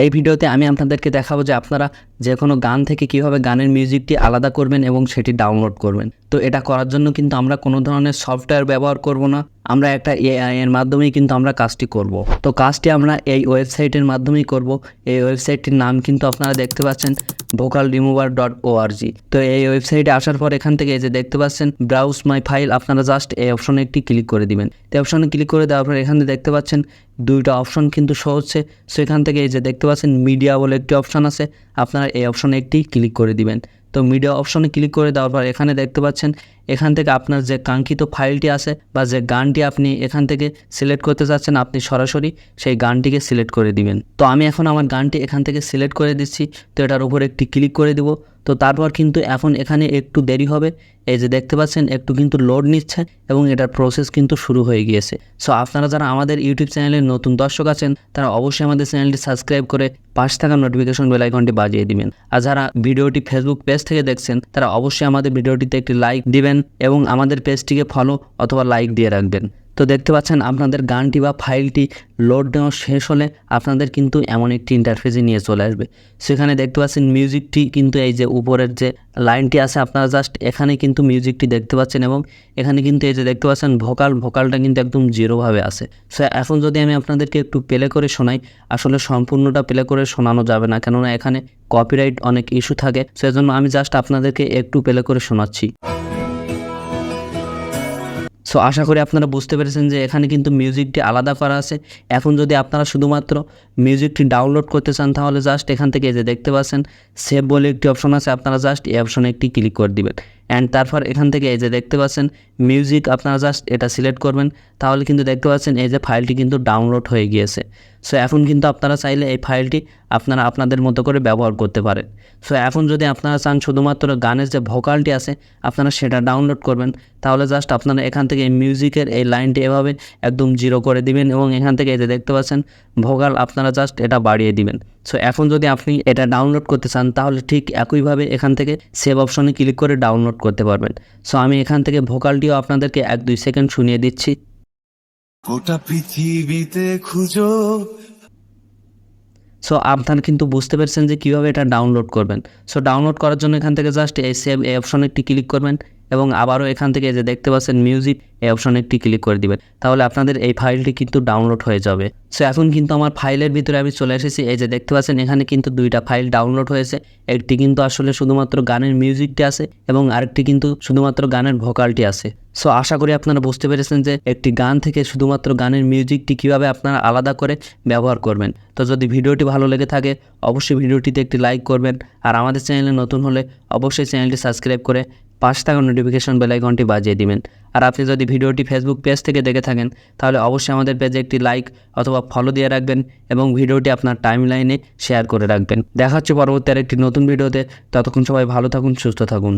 এই ভিডিওতে আমি আপনাদেরকে দেখাবো যে আপনারা যে কোনো গান থেকে কিভাবে গানের মিউজিকটি আলাদা করবেন এবং সেটি ডাউনলোড করবেন। তো এটা করার জন্য কিন্তু আমরা কোনো ধরনের সফটওয়্যার ব্যবহার করব না, আমরা একটা এআই এর মাধ্যমেই কিন্তু আমরা কাজটি করব। তো কাজটি আমরা এই ওয়েবসাইটের মাধ্যমেই করব। এই ওয়েবসাইটটির নাম কিন্তু আপনারা দেখতে পাচ্ছেন vocalremover.org। তো এই ওয়েবসাইটে আসার পর এখান থেকে যে দেখতে পাচ্ছেন ব্রাউজ মাই ফাইল, আপনারা জাস্ট এই অপশনে একটি ক্লিক করে দিবেন। তো অপশনে ক্লিক করে দেওয়ার পর এখানে দেখতে পাচ্ছেন দুইটা অপশন কিন্তু শো হচ্ছে। সো এখান থেকে এই যে দেখতে পাচ্ছেন মিডিয়া বলে একটি অপশন আছে, আপনারা এই অপশনে একটি ক্লিক করে দিবেন। তো মিডিয়া অপশনে ক্লিক করে দেওয়ার পর এখানে দেখতে পাচ্ছেন এখান থেকে আপনার যে কাঙ্ক্ষিত ফাইলটি আছে বা যে গানটি আপনি এখান থেকে সিলেক্ট করতে চাচ্ছেন, আপনি সরাসরি সেই গানটিকে সিলেক্ট করে দিবেন। তো আমি এখন আমার গানটি এখান থেকে সিলেক্ট করে দিচ্ছি। তো এটার উপর একটি ক্লিক করে দিব। তো তারপর কিন্তু এখন এখানে একটু দেরি হবে, এই যে দেখতে পাচ্ছেন একটু কিন্তু লোড নিচ্ছে এবং এটার প্রসেস কিন্তু শুরু হয়ে গিয়েছে। সো আপনারা যারা আমাদের ইউটিউব চ্যানেলের নতুন দর্শক আছেন তারা অবশ্যই আমাদের চ্যানেলটি সাবস্ক্রাইব করে পাশে থাকা নোটিফিকেশন বেল আইকনটি বাজিয়ে দিবেন। আর যারা ভিডিওটি ফেসবুক পেজ থেকে দেখছেন তারা অবশ্যই আমাদের ভিডিওটিতে একটি লাইক দিবেন এবং আমাদের পেজটিকে ফলো অথবা লাইক দিয়ে রাখবেন। তো দেখতে পাচ্ছেন আপনাদের গানটি বা ফাইলটি লোড নেওয়া শেষ হলে আপনাদের কিন্তু এমন একটি ইন্টারফেসে নিয়ে চলে আসবে। সেখানে দেখতে পাচ্ছেন মিউজিকটি কিন্তু এই যে উপরের যে লাইনটি আছে আপনারা জাস্ট এখানে কিন্তু মিউজিকটি দেখতে পাচ্ছেন এবং এখানে কিন্তু এই যে দেখতে পাচ্ছেন ভোকালটা কিন্তু একদম জিরোভাবে আছে। সো এখন যদি আমি আপনাদেরকে একটু প্লে করে শোনাই, আসলে সম্পূর্ণটা প্লে করে শোনানো যাবে না, কেননা এখানে কপিরাইট অনেক ইস্যু থাকে। সেজন্য আমি জাস্ট আপনাদেরকে একটু প্লে করে শোনাচ্ছি। সো আশা করি আপনারা বুঝতে পেরেছেন যে এখানে কিন্তু মিউজিকটি আলাদা করা আছে। এখন যদি আপনারা শুধুমাত্র মিউজিকটি ডাউনলোড করতে চান তাহলে জাস্ট এখান থেকে যে দেখতে পাচ্ছেন সেভ বলে একটি অপশন আছে, আপনারা জাস্ট এই অপশনে একটি ক্লিক করে দিবেন। অ্যান্ড তারপর এখান থেকে এই যে দেখতে পাচ্ছেন মিউজিক, আপনারা জাস্ট এটা সিলেক্ট করবেন। তাহলে কিন্তু দেখতে পাচ্ছেন এই যে ফাইলটি কিন্তু ডাউনলোড হয়ে গিয়েছে। সো এখন কিন্তু আপনারা চাইলে এই ফাইলটি আপনারা আপনাদের মতো করে ব্যবহার করতে পারেন। সো এখন যদি আপনারা চান শুধুমাত্র গানের যে ভোকালটি আছে আপনারা সেটা ডাউনলোড করবেন, তাহলে জাস্ট আপনারা এখান থেকে এই মিউজিকের এই লাইনটি এভাবে একদম জিরো করে দিবেন এবং এখান থেকে এই যে দেখতে পাচ্ছেন ভোকাল আপনারা জাস্ট এটা বাড়িয়ে দিবেন। সো এখন যদি আপনি এটা ডাউনলোড করতে চান তাহলে ঠিক একইভাবে এখান থেকে সেভ অপশনে ক্লিক করে ডাউনলোড করতে পারবেন। সো আমি এখান থেকে ভোকালটিও আপনাদেরকে 1-2 সেকেন্ড শুনিয়ে দিচ্ছি। গোটা পৃথিবীতে খুঁজো। সো আপনারা কিন্তু বুঝতে পেরেছেন যে কীভাবে এটা ডাউনলোড করবেন। সো ডাউনলোড করার জন্য এখান থেকে জাস্ট এই সেভ এই অপশনে একটি ক্লিক করবেন এবং আবারও এখান থেকে যে দেখতে পাচ্ছেন মিউজিক এই অপশনে একটি ক্লিক করে দিবেন, তাহলে আপনাদের এই ফাইলটি কিন্তু ডাউনলোড হয়ে যাবে। সো এখন কিন্তু আমার ফাইলের ভিতরে আমি চলে এসেছি। এই যে দেখতে পাচ্ছেন এখানে কিন্তু দুইটা ফাইল ডাউনলোড হয়েছে, একটি কিন্তু আসলে শুধুমাত্র গানের মিউজিকটি আছে এবং আরেকটি কিন্তু শুধুমাত্র গানের ভোকালটি আছে। সো আশা করি আপনারা বুঝতে পেরেছেন যে একটি গান থেকে শুধুমাত্র গানের মিউজিকটি কীভাবে আপনারা আলাদা করে ব্যবহার করবেন। তো যদি ভিডিওটি ভালো লেগে থাকে অবশ্যই ভিডিওটিতে একটি লাইক করবেন, আর আমাদের চ্যানেলে নতুন হলে অবশ্যই চ্যানেলটি সাবস্ক্রাইব করে পাশে থাকা নোটিফিকেশন বেল আইকনটি বাজিয়ে দিবেন। আর আপনি যদি ভিডিওটি ফেসবুক পেজ থেকে দেখে থাকেন তাহলে অবশ্যই আমাদের পেজে একটি লাইক অথবা ফলো দিয়ে রাখবেন এবং ভিডিওটি আপনার টাইমলাইনে শেয়ার করে রাখবেন। দেখা হচ্ছে পরবর্তী আরেকটি নতুন ভিডিওতে। ততক্ষণ সবাই ভালো থাকুন, সুস্থ থাকুন।